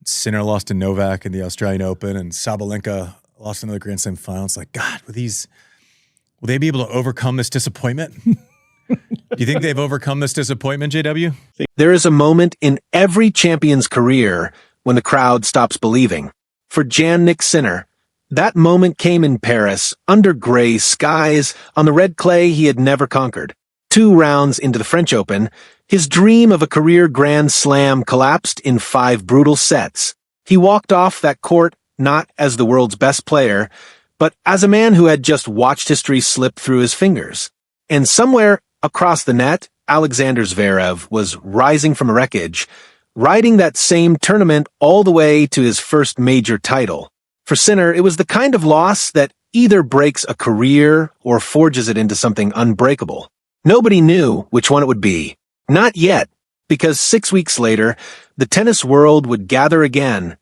Sinner lost to Novak in the Australian Open, and Sabalenka lost another Grand Slam final. It's like, God, will they be able to overcome this disappointment? Do you think they've overcome this disappointment, JW? There is a moment in every champion's career when the crowd stops believing. For Jannik Sinner, that moment came in Paris, under gray skies, on the red clay he had never conquered. 2 rounds into the French Open, his dream of a career Grand Slam collapsed in 5 brutal sets. He walked off that court not as the world's best player, but as a man who had just watched history slip through his fingers. And somewhere across the net, Alexander Zverev was rising from a wreckage, riding that same tournament all the way to his first major title. For Sinner, it was the kind of loss that either breaks a career or forges it into something unbreakable. Nobody knew which one it would be. Not yet, because 6 weeks later, the tennis world would gather again,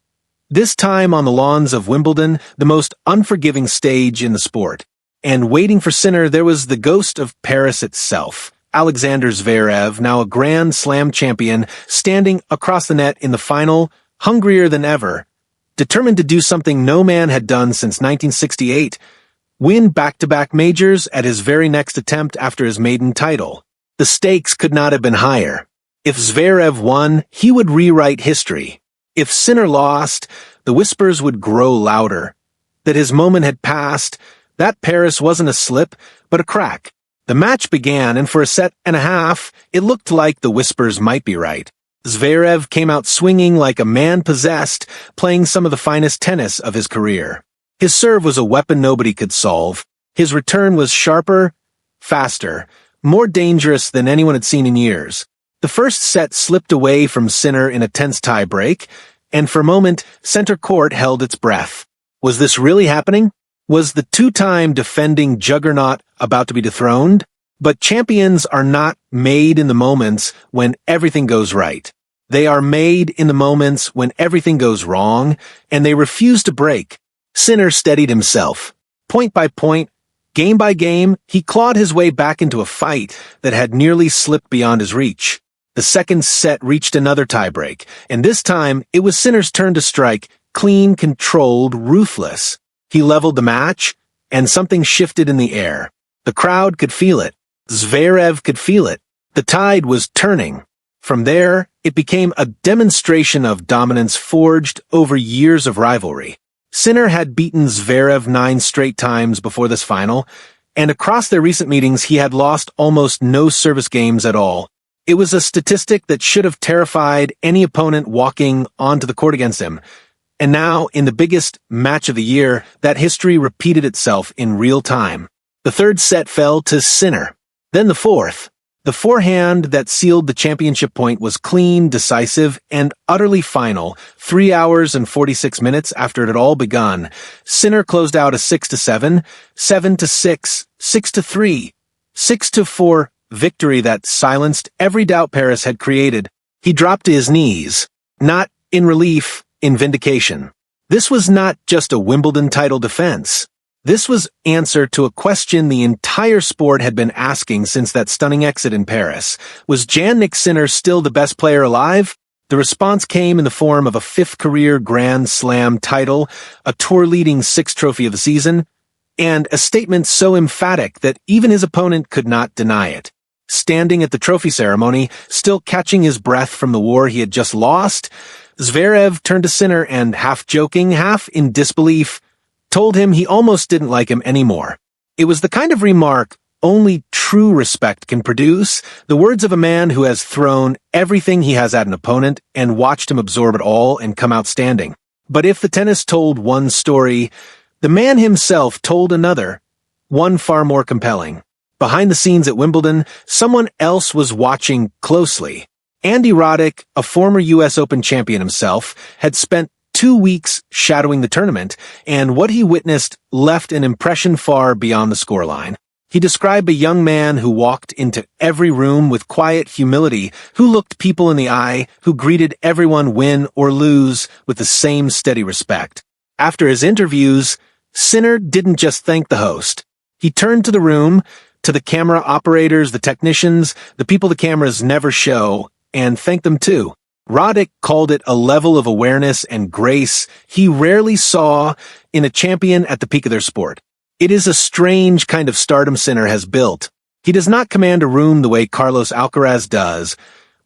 this time on the lawns of Wimbledon, the most unforgiving stage in the sport. And waiting for Sinner, there was the ghost of Paris itself, Alexander Zverev, now a Grand Slam champion, standing across the net in the final, hungrier than ever, determined to do something no man had done since 1968, win back-to-back majors at his very next attempt after his maiden title. The stakes could not have been higher. If Zverev won, he would rewrite history. If Sinner lost, the whispers would grow louder. That his moment had passed, that Paris wasn't a slip, but a crack. The match began, and for a set and a half, it looked like the whispers might be right. Zverev came out swinging like a man possessed, playing some of the finest tennis of his career. His serve was a weapon nobody could solve. His return was sharper, faster, more dangerous than anyone had seen in years. The first set slipped away from Sinner in a tense tie-break, and for a moment, center court held its breath. Was this really happening? Was the 2-time defending juggernaut about to be dethroned? But champions are not made in the moments when everything goes right. They are made in the moments when everything goes wrong, and they refuse to break. Sinner steadied himself. Point by point, game by game, he clawed his way back into a fight that had nearly slipped beyond his reach. The second set reached another tiebreak, and this time it was Sinner's turn to strike, clean, controlled, ruthless. He leveled the match, and something shifted in the air. The crowd could feel it. Zverev could feel it. The tide was turning. From there, it became a demonstration of dominance forged over years of rivalry. Sinner had beaten Zverev 9 straight times before this final, and across their recent meetings he had lost almost no service games at all. It was a statistic that should have terrified any opponent walking onto the court against him. And now, in the biggest match of the year, that history repeated itself in real time. The third set fell to Sinner. Then the fourth. The forehand that sealed the championship point was clean, decisive, and utterly final. 3 hours and 46 minutes after it had all begun, Sinner closed out a 6-7, 7-6, 6-3, 6-4 victory that silenced every doubt Paris had created. He dropped to his knees, not in relief, in vindication. This was not just a Wimbledon title defense. This was answer to a question the entire sport had been asking since that stunning exit in Paris. Was Jannik Sinner still the best player alive? The response came in the form of a 5th career Grand Slam title, a tour-leading 6th trophy of the season, and a statement so emphatic that even his opponent could not deny it. Standing at the trophy ceremony, still catching his breath from the war he had just lost, Zverev turned to Sinner and, half joking, half in disbelief, told him he almost didn't like him anymore. It was the kind of remark only true respect can produce, the words of a man who has thrown everything he has at an opponent and watched him absorb it all and come out standing. But if the tennis told one story, the man himself told another, one far more compelling. Behind the scenes at Wimbledon, someone else was watching closely. Andy Roddick, a former U.S. Open champion himself, had spent 2 weeks shadowing the tournament, and what he witnessed left an impression far beyond the scoreline. He described a young man who walked into every room with quiet humility, who looked people in the eye, who greeted everyone win or lose with the same steady respect. After his interviews, Sinner didn't just thank the host. He turned to the room, to the camera operators, the technicians, the people the cameras never show, and thanked them too. Roddick called it a level of awareness and grace he rarely saw in a champion at the peak of their sport. It is a strange kind of stardom Sinner has built. He does not command a room the way Carlos Alcaraz does,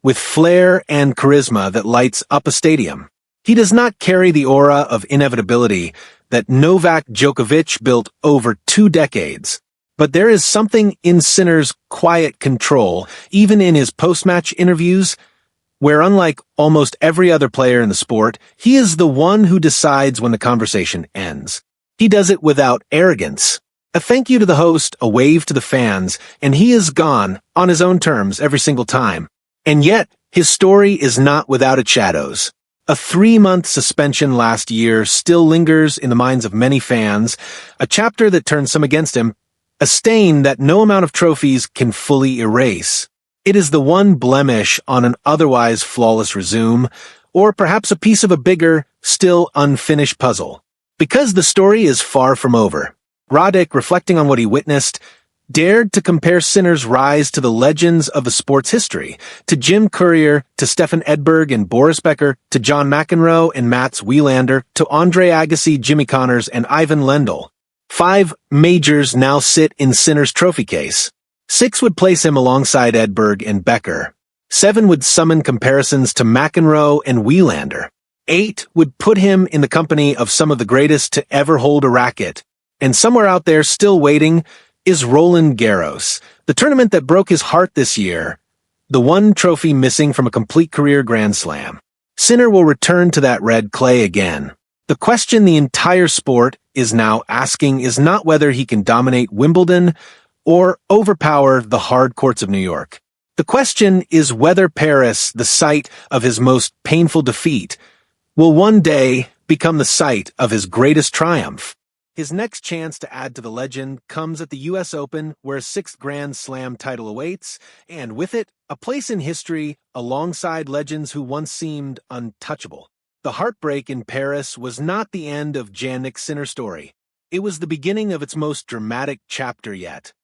with flair and charisma that lights up a stadium. He does not carry the aura of inevitability that Novak Djokovic built over 2 decades. But there is something in Sinner's quiet control, even in his post-match interviews, where unlike almost every other player in the sport, he is the one who decides when the conversation ends. He does it without arrogance. A thank you to the host, a wave to the fans, and he is gone on his own terms every single time. And yet, his story is not without its shadows. A 3-month suspension last year still lingers in the minds of many fans, a chapter that turned some against him, a stain that no amount of trophies can fully erase. It is the one blemish on an otherwise flawless resume, or perhaps a piece of a bigger, still unfinished puzzle. Because the story is far from over, Roddick, reflecting on what he witnessed, dared to compare Sinner's rise to the legends of the sport's history, to Jim Courier, to Stefan Edberg and Boris Becker, to John McEnroe and Mats Wilander, to Andre Agassi, Jimmy Connors, and Ivan Lendl. 5 majors now sit in Sinner's trophy case. 6 would place him alongside Edberg and Becker. 7 would summon comparisons to McEnroe and Wilander. 8 would put him in the company of some of the greatest to ever hold a racket. And somewhere out there still waiting is Roland Garros, the tournament that broke his heart this year, the one trophy missing from a complete career Grand Slam. Sinner will return to that red clay again. The question the entire sport is now asking is not whether he can dominate Wimbledon or overpower the hard courts of New York. The question is whether Paris, the site of his most painful defeat, will one day become the site of his greatest triumph. His next chance to add to the legend comes at the U.S. Open, where a 6th Grand Slam title awaits, and with it, a place in history alongside legends who once seemed untouchable. The heartbreak in Paris was not the end of Jannik Sinner's story. It was the beginning of its most dramatic chapter yet.